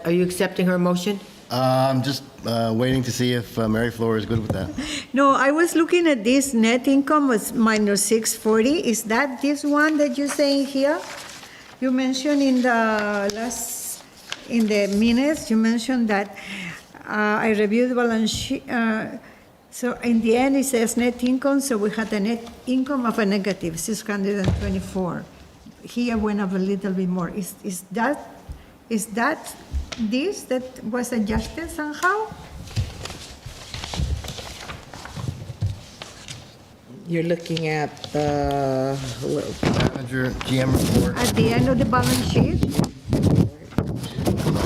Are you accepting her motion? I'm just waiting to see if Mary Flora is good with that. No, I was looking at this net income was minus 640. Is that this one that you're saying here? You mentioned in the minutes, you mentioned that I reviewed the balance sheet. So in the end, it says net income, so we had a net income of a negative 624. Here went up a little bit more. Is that this that was adjusted somehow? You're looking at the, Manager, GM report. At the end of the balance sheet,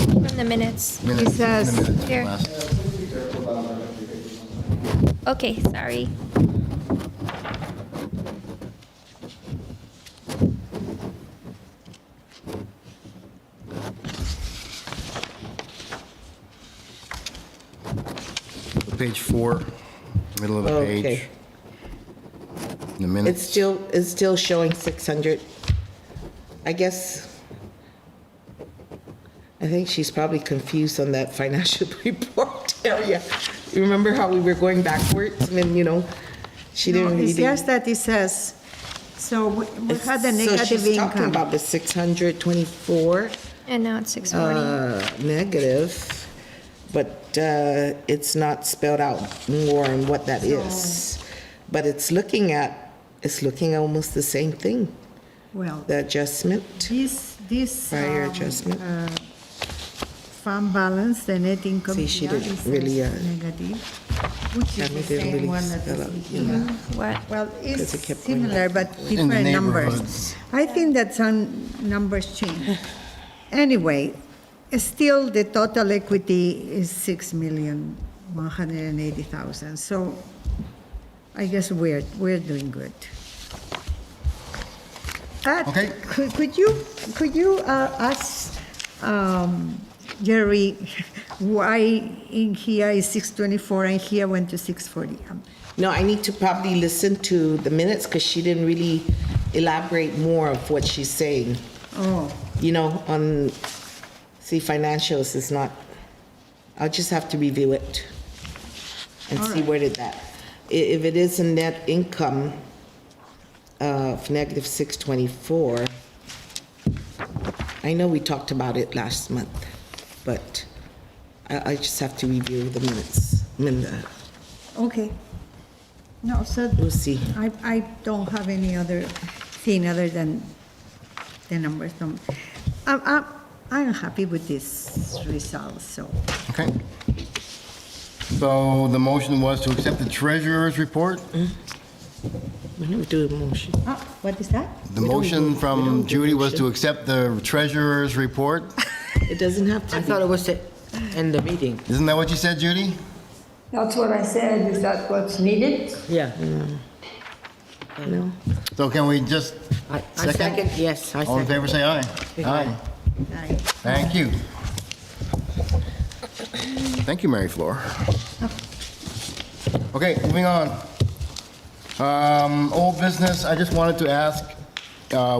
From the minutes. Minutes, says- in the minutes, Here. last. Okay, sorry. Page 4, middle of the okay. page. In the minutes. It's still showing 600. I guess, I think she's probably confused on that financial report area. You remember how we were going backwards? And then, she no, didn't really. it's just that it says, so we had a So negative she's talking income. about the 624 And now it's 640. negative, but it's not spelled out more on what that is. But it's looking almost the same thing, Well, the adjustment. this Prior adjustment. fund balance, the net income See, she here didn't is really, negative, which is Tammy the didn't same really one that spell is out, here. What? Well, Because it's it kept going similar, but In the different numbers. neighborhoods. I think that some numbers change. Anyway, still the total equity is 6,180,000. So I guess we're doing good. Okay. Could you ask Jerry why in here is 624 and here went to 640? No, I need to probably listen to the minutes because she didn't really elaborate more of what she's saying. Oh, See, financials is not, I'll just have to review it and see where did that. If it is a net income of negative 624, I know we talked about it last month, but I just have to review the minutes. okay. No, so We'll see. I don't have any other thing other than the numbers. I'm happy with this result, so. Okay. So the motion was to accept the treasurer's report. We never do a motion. What is that? The motion from Judy was to accept the treasurer's report. It doesn't have to I be. thought it was to end the meeting. Isn't that what you said, Judy? That's what I said. Is that what's needed? Yeah. No. So can we just, I Second? second, yes, I all in second. favor, say aye. Aye. Aye. Thank you. Thank you, Mary Flor. Okay, moving on. Old business, I just wanted to ask,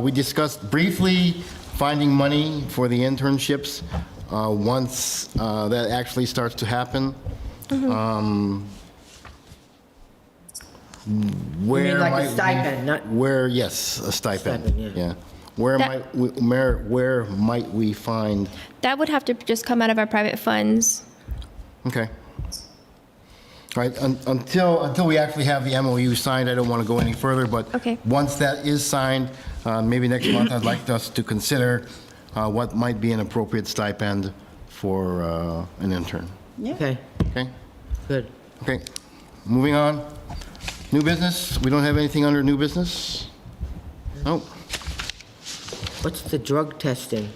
we discussed briefly finding money for the internships once that actually starts to happen. Where mean like a might we- stipend, not- Where, yes, a stipend, Stipend, yeah. yeah. Where That- where might we find, That would have to just come out of our private funds. okay. All right, until we actually have the MOU signed, I don't want to go any further, but Okay. once that is signed, maybe next month, I'd like us to consider what might be an appropriate stipend for an intern. Okay, Okay? good. Okay, moving on. New business, we don't have anything under new business? Nope. What's the drug testing?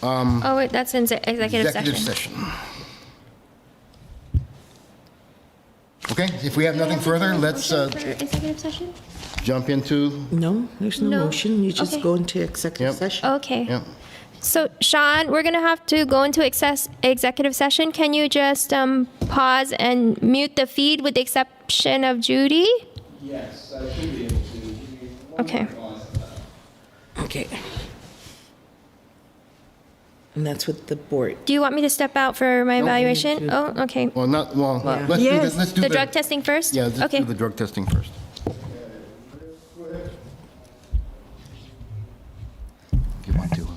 Oh, wait, that's in executive Executive session. session. Okay, if we have nothing further, let's Motion for executive session? jump into, No, there's no No. motion. You just Okay. go into executive Yep. session. Okay. yeah. So, Sean, we're going to have to go into executive session. Can you just pause and mute the feed with the exception of Judy? Yes, I should be able to. Give me one Okay. more pause. Okay. And that's with the board. Do you want me to step out for my evaluation? Oh, okay. Well, let's do Yes. this, let's do The drug testing first? Yeah, let's Okay. do the drug testing first. If you want to.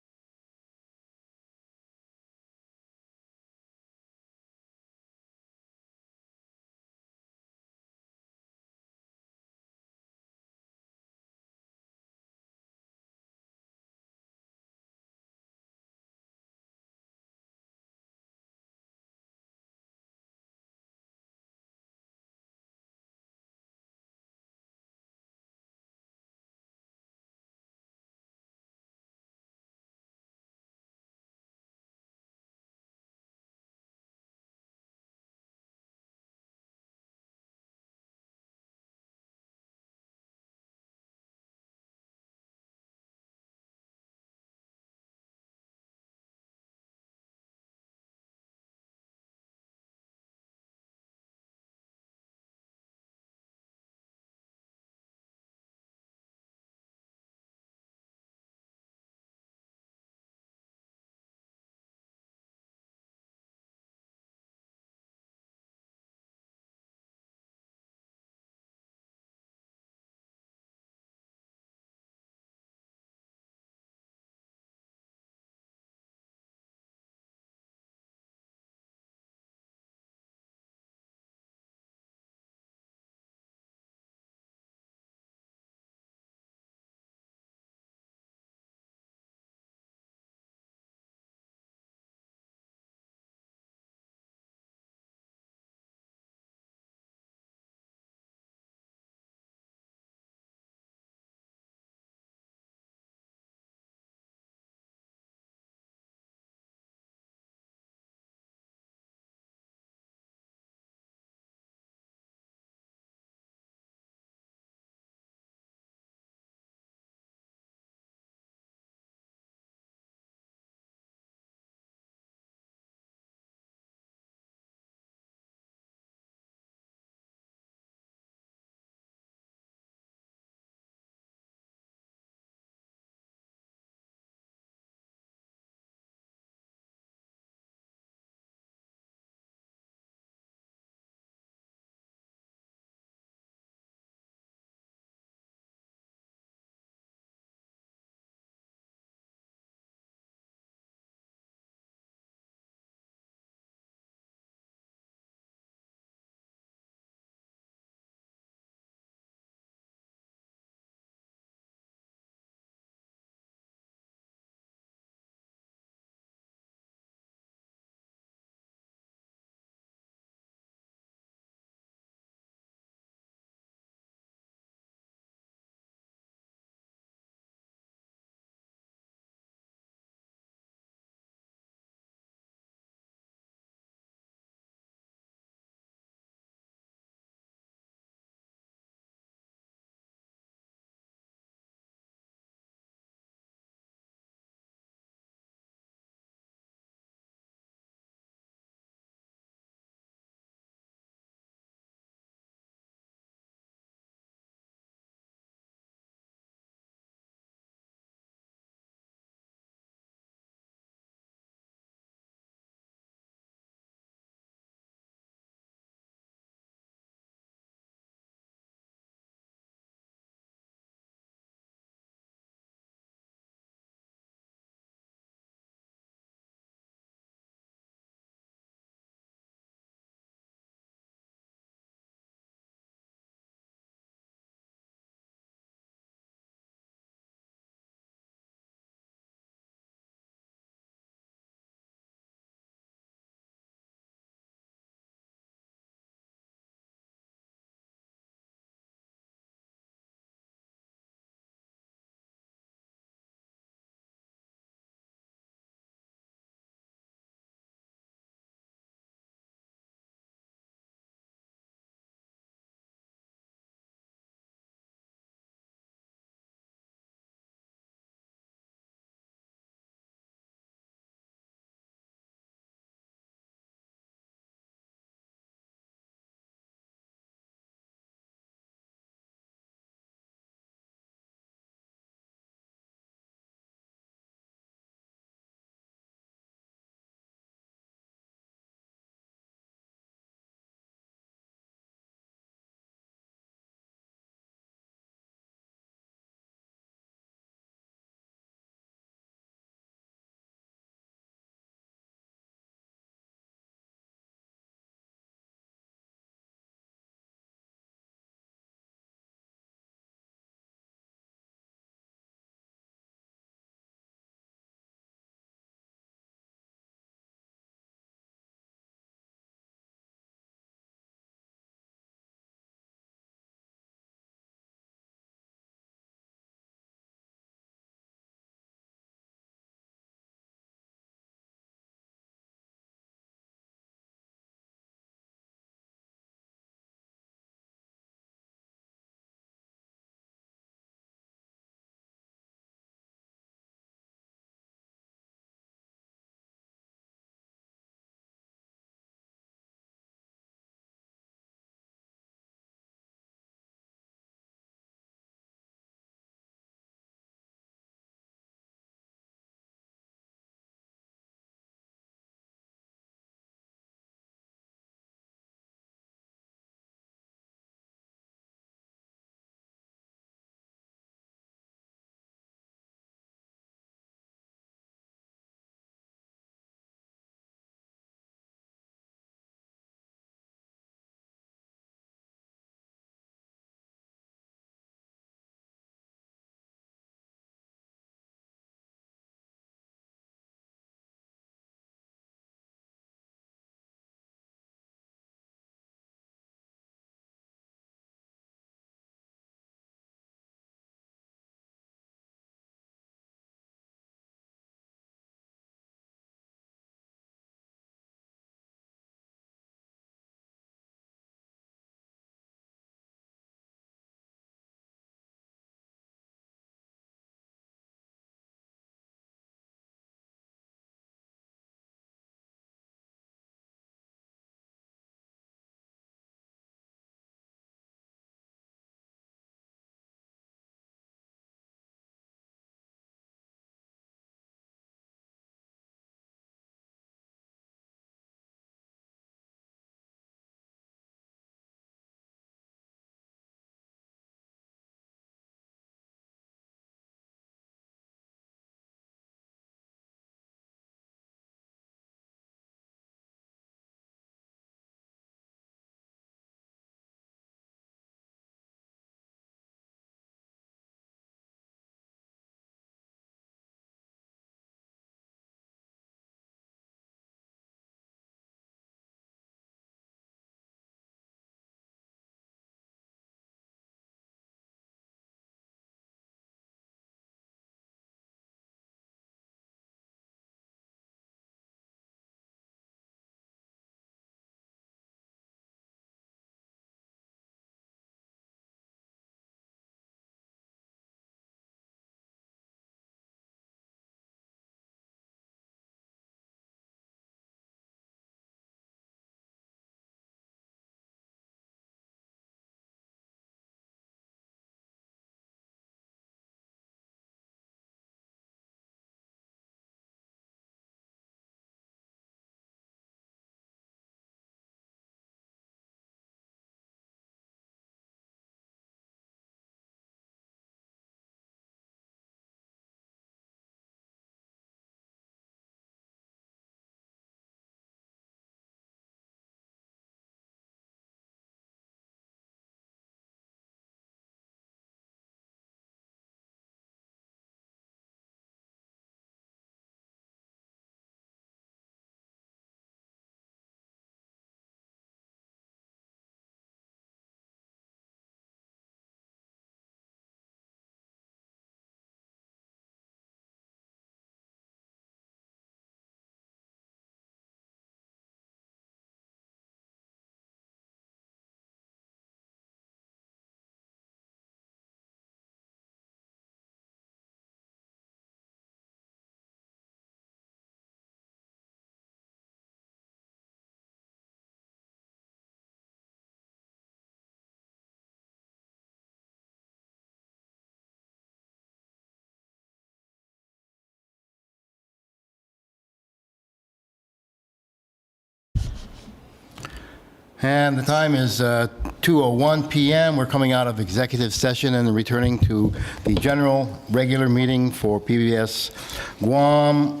And the time is 2:01 PM. We're coming out of executive session and returning to the general regular meeting for PBS Guam.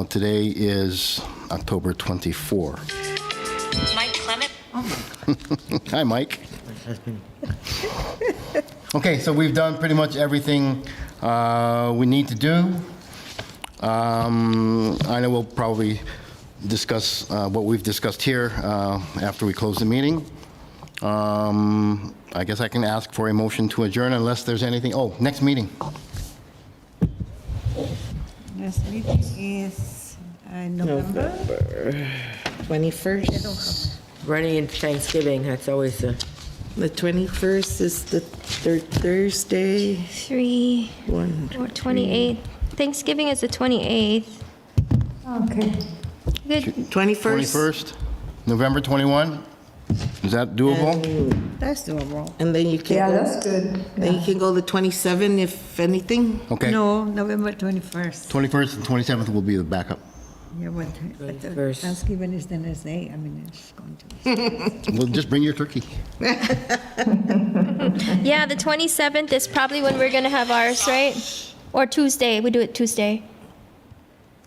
Today is October 24. Mike Clement. Hi, Mike. Okay, so we've done pretty much everything we need to do. I know we'll probably discuss what we've discussed here after we close the meeting. I guess I can ask for a motion to adjourn unless there's anything. Oh, next meeting. Next meeting is November. 21st. Running in Thanksgiving, that's always the, The 21st is the third Thursday. 3 or 28th. Thanksgiving is the 28th. Okay. Good. 21st. 21st, November 21. Is that doable? That's doable. And then you can Yeah, go, that's good. then you can go the 27 if anything. Okay. No, November 21st. 21st and 27th will be the backup. Yeah, but the 21st. Thanksgiving is the next day. I mean, it's going to be. Well, just bring your turkey. Yeah, the 27th is probably when we're going to have ours, right? Or Tuesday. We do it Tuesday.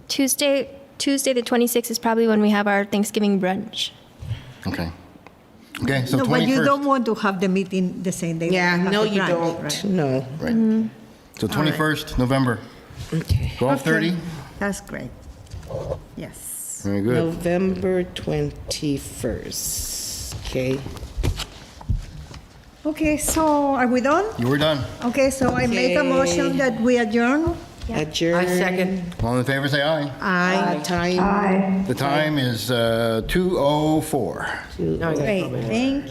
Tuesday the 26th is probably when we have our Thanksgiving brunch. Okay. Okay, so No, 21st. but you don't want to have the meeting the same day. that Yeah, you have no, the you brunch, don't. right? No. Right. So 21st, November, Okay. 12:30. That's great. Yes. Very good. November 21st. Okay. Okay, so are we done? You were done. Okay, so I make a motion that we adjourn. Adjourn. I second. All in favor, say aye. Aye. Time. Aye. The time is 2:04. No, I got a Great, comment. thank